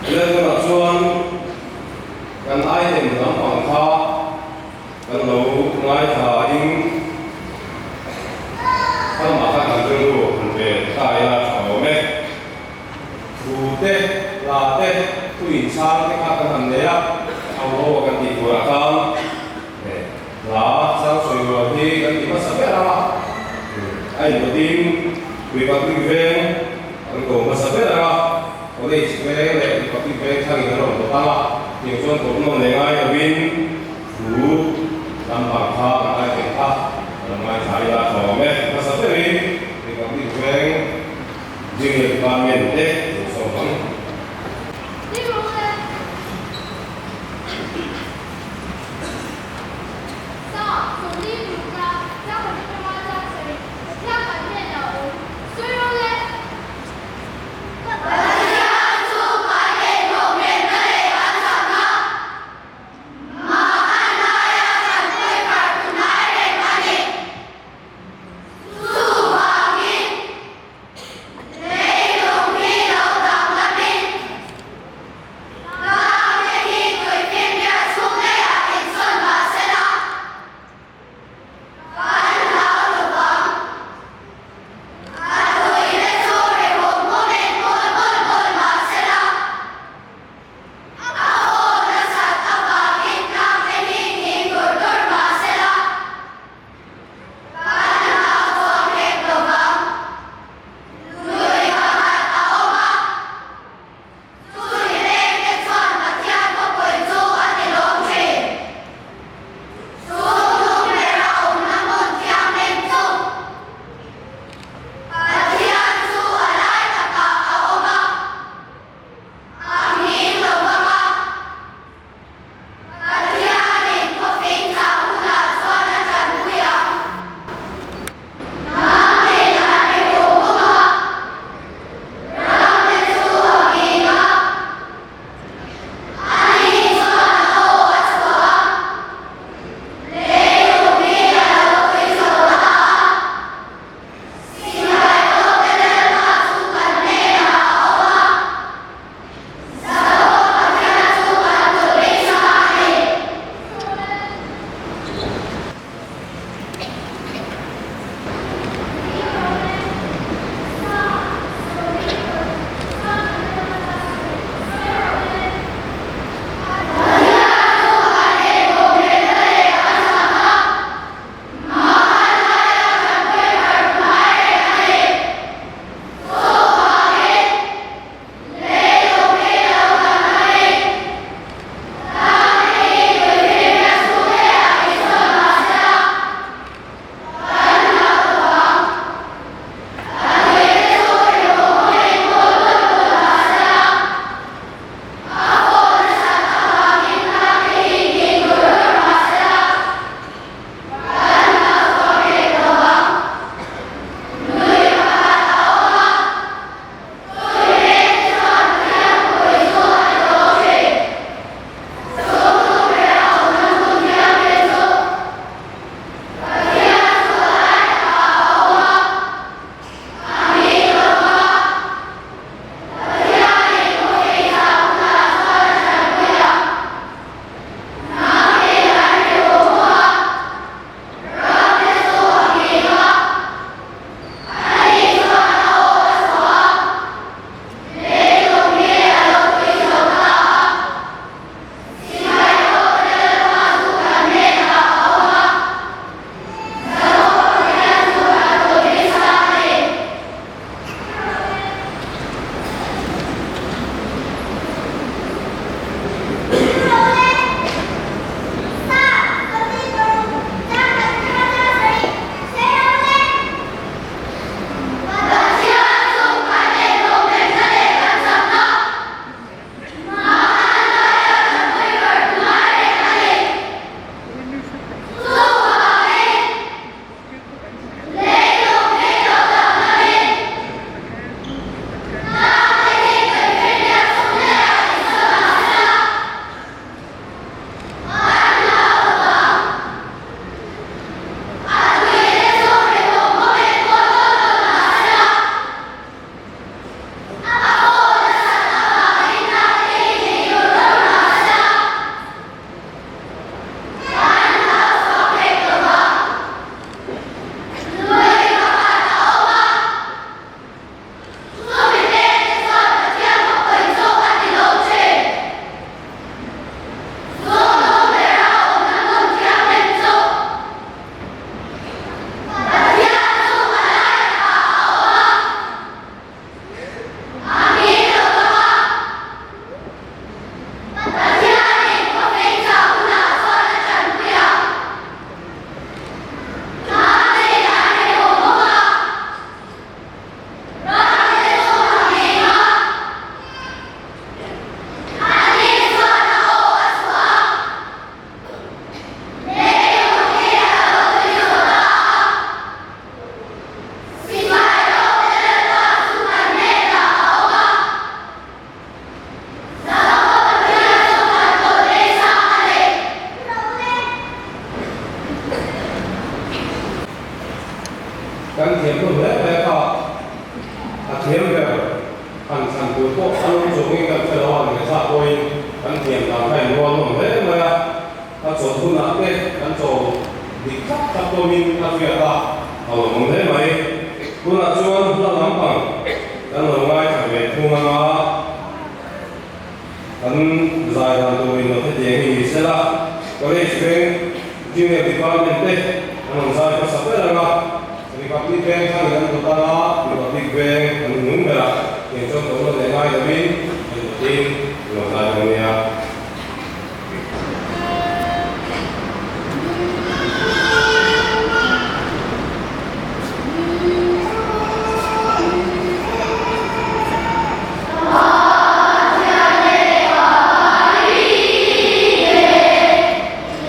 lên cái mặt xuân gần ai thì mình nắm bằng kho gần lâu ngay thả in các mặt các hàng tương đủ về tại là thảo mẹ phù tết là tết tùy sang cái các hàng đấy á ao hồ gần thì của con là sao soi rồi thì gần thì mất sắp hết rồi anh có tin vì bác kinh về anh cũng mất sắp hết rồi có thể chỉ về để bác kinh về thằng người nó có tăng nhiều xuân cũng nó lấy ngay ở bên phú làm bằng thao làm ai tiền thao làm ai thải là thỏ mẹ mất sắp hết đi thì bác kinh về riêng nghiệp và miền tết rồi sau đó Hãy subscribe cho kênh Ghiền Mì Gõ để không bỏ lỡ luôn chủ nghĩa gặp chơi đó người ta coi ăn tiền làm hay ngon mà thế mà ta chỗ thu nạp đấy ta chỗ đi cắt cắt tôi mình ta việc ta không thế mấy thu nạp chuan ta làm bằng ta làm ngay thằng về thu nạp anh giải đàn tôi mình nó thế thì sẽ là có thể chuyện junior department đấy anh giải có sắp tới là Republic Bank sang dengan utama Republic Bank menunggu yang contoh dengan lebih penting lokalnya. Hãy subscribe cho kênh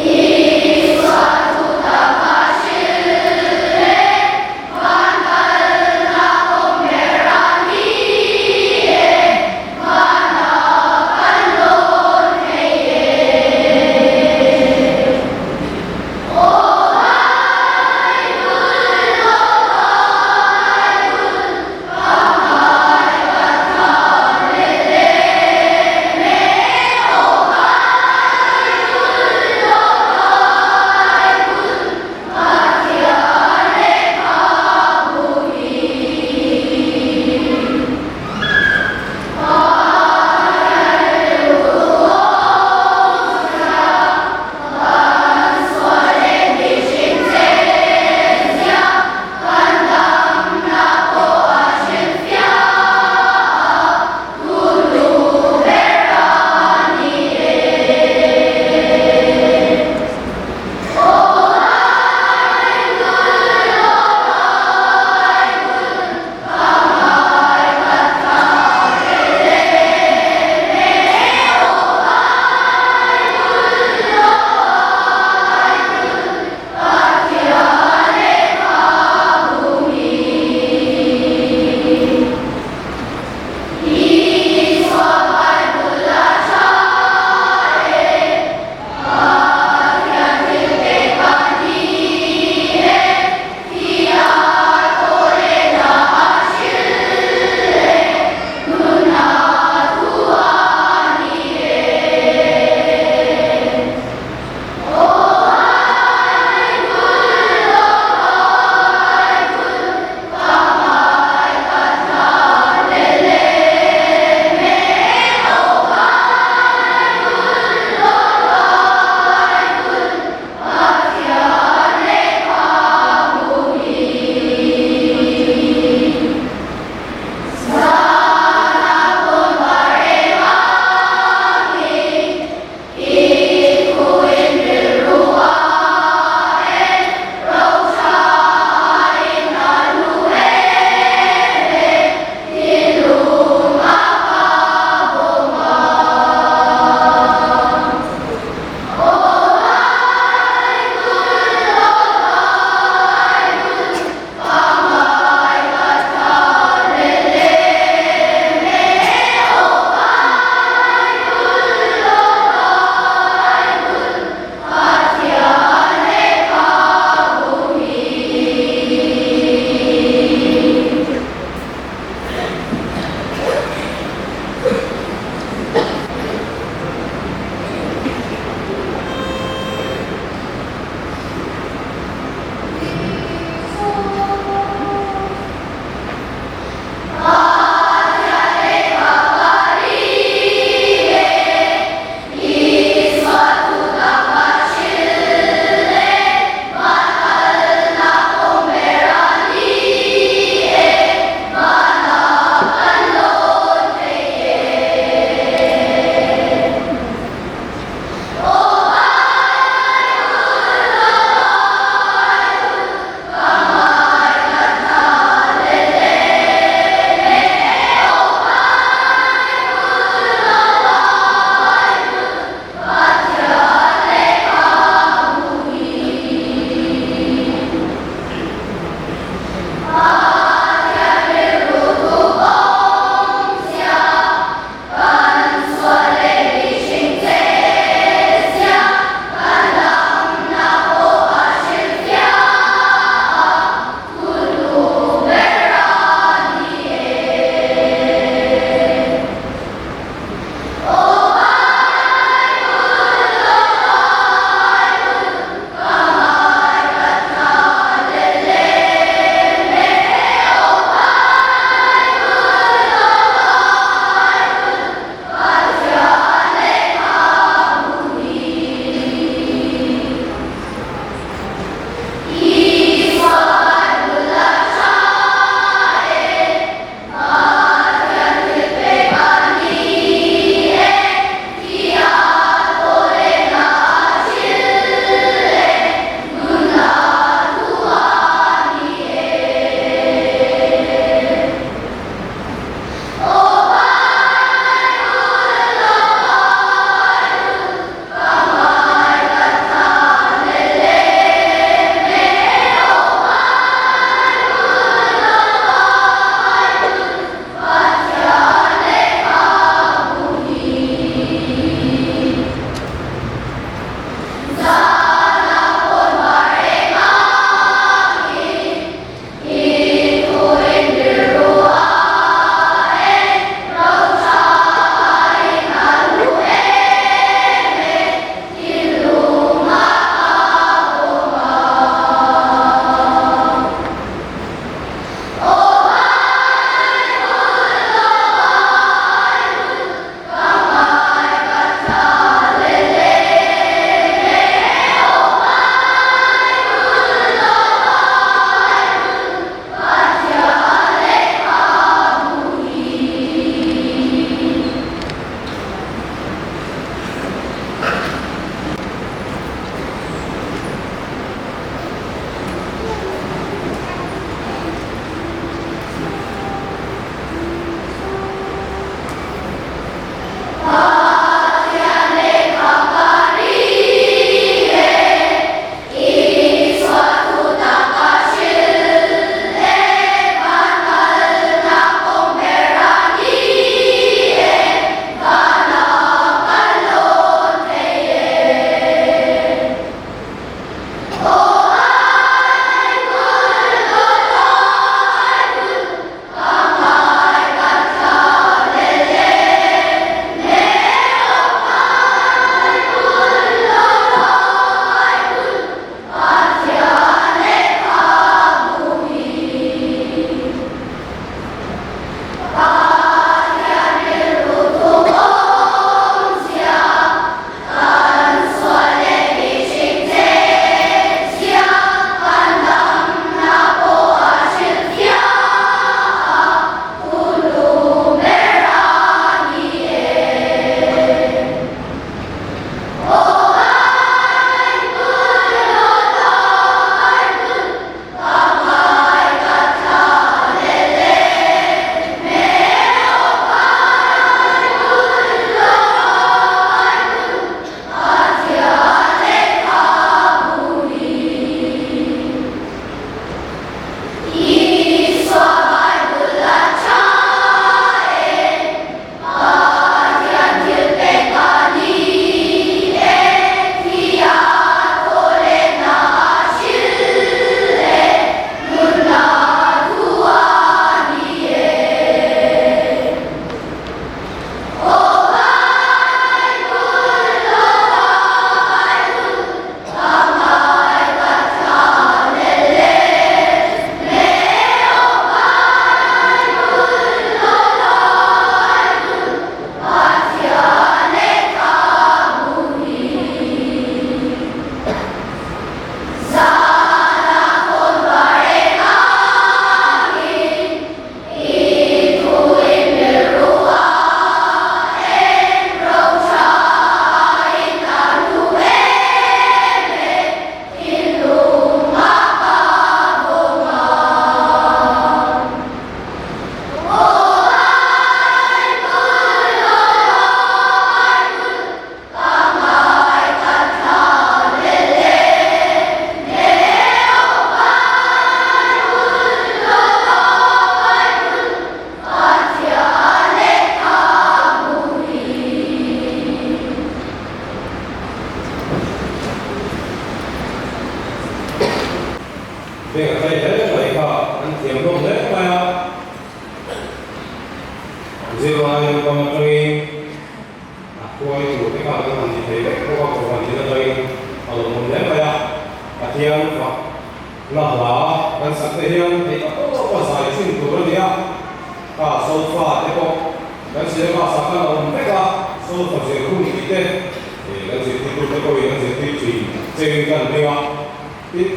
Ghiền Mì Gõ để không bỏ lỡ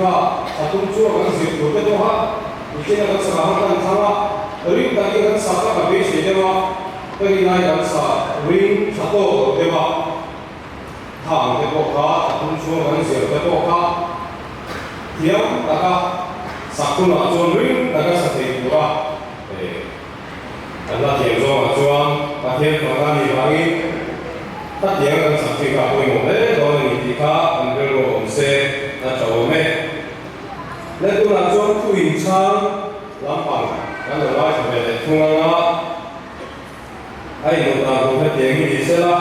ka atum chu kan zip tu te to ha ichina kan sa kan thama ring ta ki kan sa ka be se dewa kari nai kan sa ring thato dewa thang te ko ka atum chu kan zip te to ka tiam ta ka sakuna chon ring ta ka sa te pura Allah thiam zo ma chuan ta thiam ka ka ni bangi ta thiam kan sa te ka poi mo le do ni ti ka an bel ro om se na chaw me le tu na chuan tu in chang lampang kan lo lai sa me thunga nga ai no ta ko ta thiam ni se la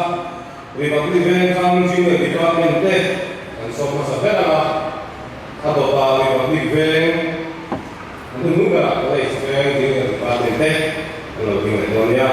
Republic Bank Kang Jing Department te kan so ma sa bela la ka do ta Republic Bank an nu ga ko ai se Jing Department te kan lo ding le ya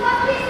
Islam